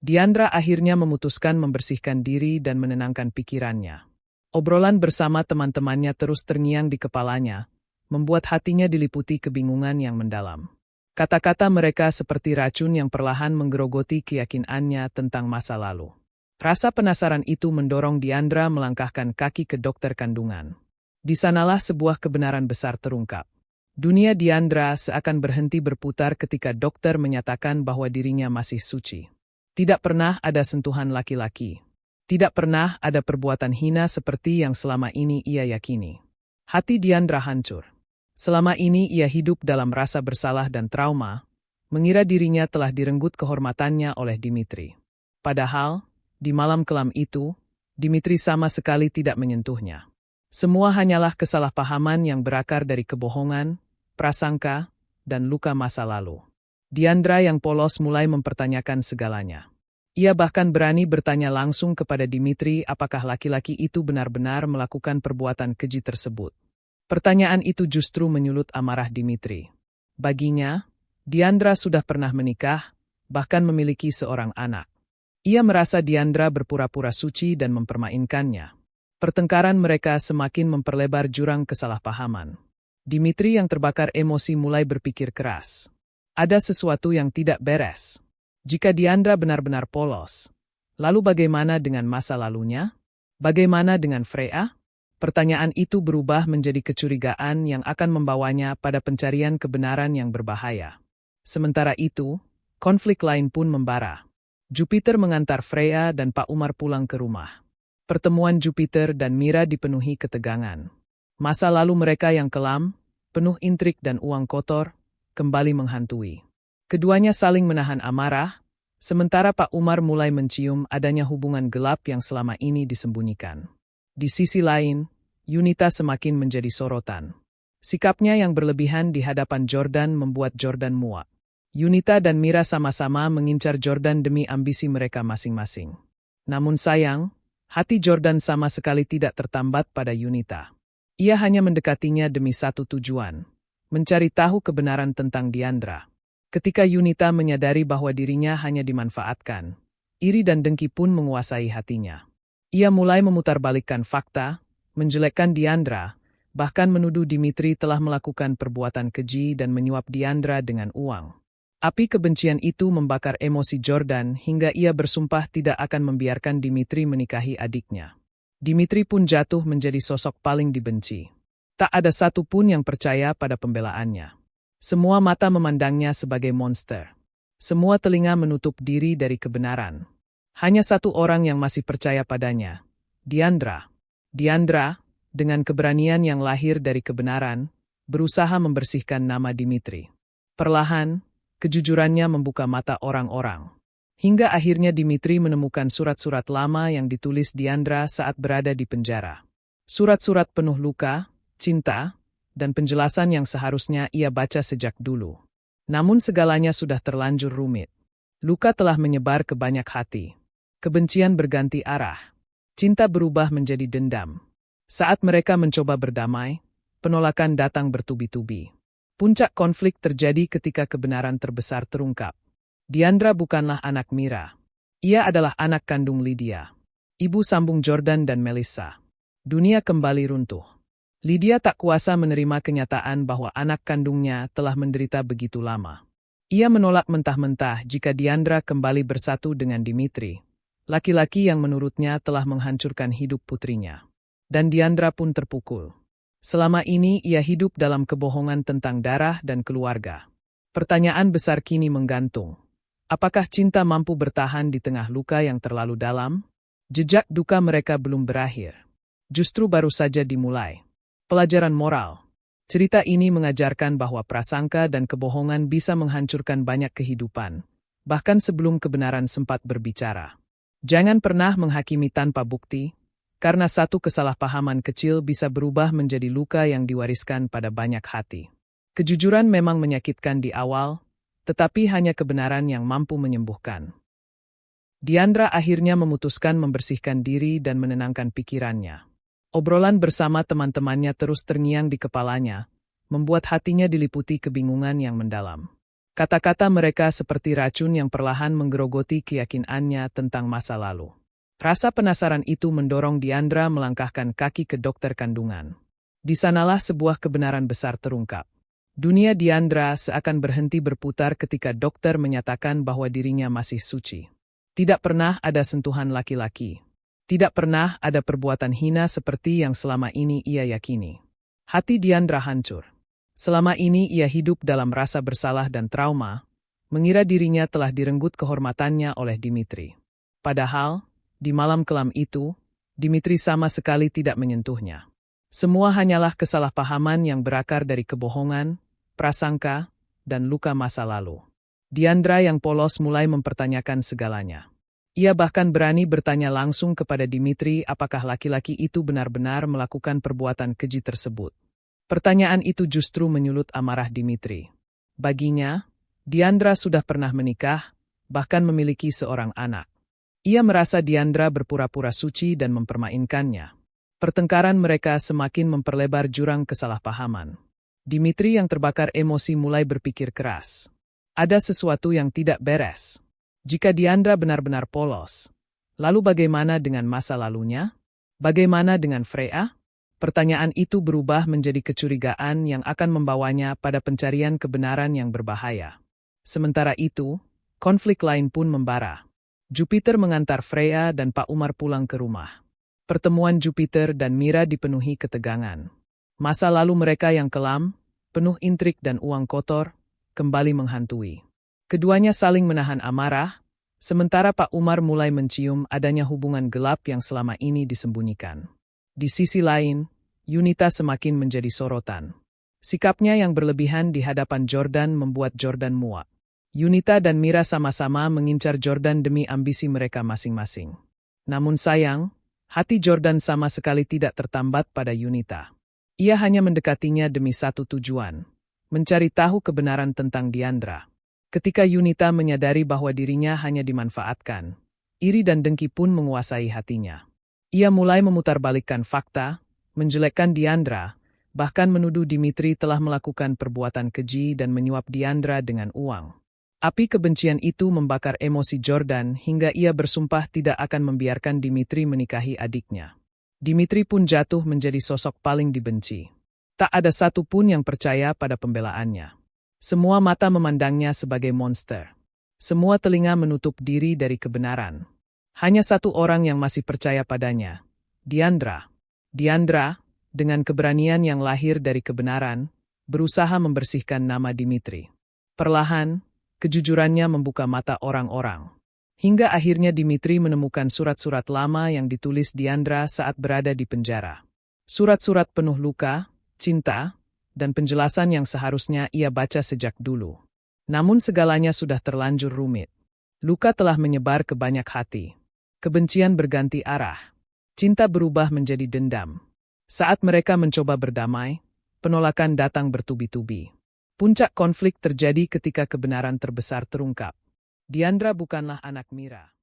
Diandra akhirnya memutuskan membersihkan diri dan menenangkan pikirannya. Obrolan bersama teman-temannya terus terngiang di kepalanya, membuat hatinya diliputi kebingungan yang mendalam. Kata-kata mereka seperti racun yang perlahan menggerogoti keyakinannya tentang masa lalu. Rasa penasaran itu mendorong Diandra melangkahkan kaki ke dokter kandungan. Di sanalah sebuah kebenaran besar terungkap. Dunia Diandra seakan berhenti berputar ketika dokter menyatakan bahwa dirinya masih suci. Tidak pernah ada sentuhan laki-laki. Tidak pernah ada perbuatan hina seperti yang selama ini ia yakini. Hati Diandra hancur. Selama ini ia hidup dalam rasa bersalah dan trauma, mengira dirinya telah direnggut kehormatannya oleh Dimitri. Padahal, di malam kelam itu, Dimitri sama sekali tidak menyentuhnya. Semua hanyalah kesalahpahaman yang berakar dari kebohongan, prasangka, dan luka masa lalu. Diandra yang polos mulai mempertanyakan segalanya. Ia bahkan berani bertanya langsung kepada Dimitri apakah laki-laki itu benar-benar melakukan perbuatan keji tersebut. Pertanyaan itu justru menyulut amarah Dimitri. Baginya, Diandra sudah pernah menikah, bahkan memiliki seorang anak. Ia merasa Diandra berpura-pura suci dan mempermainkannya. Pertengkaran mereka semakin memperlebar jurang kesalahpahaman. Dimitri yang terbakar emosi mulai berpikir keras. Ada sesuatu yang tidak beres. Jika Diandra benar-benar polos, lalu bagaimana dengan masa lalunya? Bagaimana dengan Freya? Pertanyaan itu berubah menjadi kecurigaan yang akan membawanya pada pencarian kebenaran yang berbahaya. Sementara itu, konflik lain pun membara. Jupiter mengantar Freya dan Pak Umar pulang ke rumah. Pertemuan Jupiter dan Mira dipenuhi ketegangan. Masa lalu mereka yang kelam, penuh intrik dan uang kotor, kembali menghantui. Keduanya saling menahan amarah, sementara Pak Umar mulai mencium adanya hubungan gelap yang selama ini disembunyikan. Di sisi lain, Yunita semakin menjadi sorotan. Sikapnya yang berlebihan di hadapan Jordan membuat Jordan muak. Yunita dan Mira sama-sama mengincar Jordan demi ambisi mereka masing-masing. Namun sayang, hati Jordan sama sekali tidak tertambat pada Yunita. Ia hanya mendekatinya demi satu tujuan, mencari tahu kebenaran tentang Diandra. Ketika Yunita menyadari bahwa dirinya hanya dimanfaatkan, iri dan dengki pun menguasai hatinya. Ia mulai memutarbalikkan fakta, menjelekkan Diandra, bahkan menuduh Dimitri telah melakukan perbuatan keji dan menyuap Diandra dengan uang. Api kebencian itu membakar emosi Jordan hingga ia bersumpah tidak akan membiarkan Dimitri menikahi adiknya. Dimitri pun jatuh menjadi sosok paling dibenci. Tak ada satupun yang percaya pada pembelaannya. Semua mata memandangnya sebagai monster. Semua telinga menutup diri dari kebenaran. Hanya satu orang yang masih percaya padanya, Diandra. Diandra, dengan keberanian yang lahir dari kebenaran, berusaha membersihkan nama Dimitri. Perlahan, kejujurannya membuka mata orang-orang. Hingga akhirnya Dimitri menemukan surat-surat lama yang ditulis Diandra saat berada di penjara. Surat-surat penuh luka, cinta, dan penjelasan yang seharusnya ia baca sejak dulu. Namun segalanya sudah terlanjur rumit. Luka telah menyebar ke banyak hati. Kebencian berganti arah. Cinta berubah menjadi dendam. Saat mereka mencoba berdamai, penolakan datang bertubi-tubi. Puncak konflik terjadi ketika kebenaran terbesar terungkap. Diandra bukanlah anak Mira. Ia adalah anak kandung Lydia, ibu sambung Jordan dan Melissa. Dunia kembali runtuh. Lydia tak kuasa menerima kenyataan bahwa anak kandungnya telah menderita begitu lama. Ia menolak mentah-mentah jika Diandra kembali bersatu dengan Dimitri, laki-laki yang menurutnya telah menghancurkan hidup putrinya. Dan Diandra pun terpukul. Selama ini ia hidup dalam kebohongan tentang darah dan keluarga. Pertanyaan besar kini menggantung. Apakah cinta mampu bertahan di tengah luka yang terlalu dalam? Jejak duka mereka belum berakhir. Justru baru saja dimulai. Pelajaran moral. Cerita ini mengajarkan bahwa prasangka dan kebohongan bisa menghancurkan banyak kehidupan, bahkan sebelum kebenaran sempat berbicara. Jangan pernah menghakimi tanpa bukti, karena satu kesalahpahaman kecil bisa berubah menjadi luka yang diwariskan pada banyak hati. Kejujuran memang menyakitkan di awal, tetapi hanya kebenaran yang mampu menyembuhkan. Diandra akhirnya memutuskan membersihkan diri dan menenangkan pikirannya. Obrolan bersama teman-temannya terus terngiang di kepalanya, membuat hatinya diliputi kebingungan yang mendalam. Kata-kata mereka seperti racun yang perlahan menggerogoti keyakinannya tentang masa lalu. Rasa penasaran itu mendorong Diandra melangkahkan kaki ke dokter kandungan. Di sanalah sebuah kebenaran besar terungkap. Dunia Diandra seakan berhenti berputar ketika dokter menyatakan bahwa dirinya masih suci. Tidak pernah ada sentuhan laki-laki. Tidak pernah ada perbuatan hina seperti yang selama ini ia yakini. Hati Diandra hancur. Selama ini ia hidup dalam rasa bersalah dan trauma, mengira dirinya telah direnggut kehormatannya oleh Dimitri. Padahal, di malam kelam itu, Dimitri sama sekali tidak menyentuhnya. Semua hanyalah kesalahpahaman yang berakar dari kebohongan, prasangka, dan luka masa lalu. Diandra yang polos mulai mempertanyakan segalanya. Ia bahkan berani bertanya langsung kepada Dimitri apakah laki-laki itu benar-benar melakukan perbuatan keji tersebut. Pertanyaan itu justru menyulut amarah Dimitri. Baginya, Diandra sudah pernah menikah, bahkan memiliki seorang anak. Ia merasa Diandra berpura-pura suci dan mempermainkannya. Pertengkaran mereka semakin memperlebar jurang kesalahpahaman. Dimitri yang terbakar emosi mulai berpikir keras. Ada sesuatu yang tidak beres. Jika Diandra benar-benar polos, lalu bagaimana dengan masa lalunya? Bagaimana dengan Freya? Pertanyaan itu berubah menjadi kecurigaan yang akan membawanya pada pencarian kebenaran yang berbahaya. Sementara itu, konflik lain pun membara. Jupiter mengantar Freya dan Pak Umar pulang ke rumah. Pertemuan Jupiter dan Mira dipenuhi ketegangan. Masa lalu mereka yang kelam, penuh intrik dan uang kotor, kembali menghantui. Keduanya saling menahan amarah, sementara Pak Umar mulai mencium adanya hubungan gelap yang selama ini disembunyikan. Di sisi lain, Yunita semakin menjadi sorotan. Sikapnya yang berlebihan di hadapan Jordan membuat Jordan muak. Yunita dan Mira sama-sama mengincar Jordan demi ambisi mereka masing-masing. Namun sayang, hati Jordan sama sekali tidak tertambat pada Yunita. Ia hanya mendekatinya demi satu tujuan, mencari tahu kebenaran tentang Diandra. Ketika Yunita menyadari bahwa dirinya hanya dimanfaatkan, iri dan dengki pun menguasai hatinya. Ia mulai memutarbalikkan fakta, menjelekkan Diandra, bahkan menuduh Dimitri telah melakukan perbuatan keji dan menyuap Diandra dengan uang. Api kebencian itu membakar emosi Jordan hingga ia bersumpah tidak akan membiarkan Dimitri menikahi adiknya. Dimitri pun jatuh menjadi sosok paling dibenci. Tak ada satu pun yang percaya pada pembelaannya. Semua mata memandangnya sebagai monster. Semua telinga menutup diri dari kebenaran. Hanya satu orang yang masih percaya padanya, Diandra. Diandra, dengan keberanian yang lahir dari kebenaran, berusaha membersihkan nama Dimitri. Perlahan, kejujurannya membuka mata orang-orang. Hingga akhirnya Dimitri menemukan surat-surat lama yang ditulis Diandra saat berada di penjara. Surat-surat penuh luka, cinta, dan penjelasan yang seharusnya ia baca sejak dulu. Namun segalanya sudah terlanjur rumit. Luka telah menyebar ke banyak hati. Kebencian berganti arah. Cinta berubah menjadi dendam. Saat mereka mencoba berdamai, penolakan datang bertubi-tubi. Puncak konflik terjadi ketika kebenaran terbesar terungkap. Diandra bukanlah anak Mira.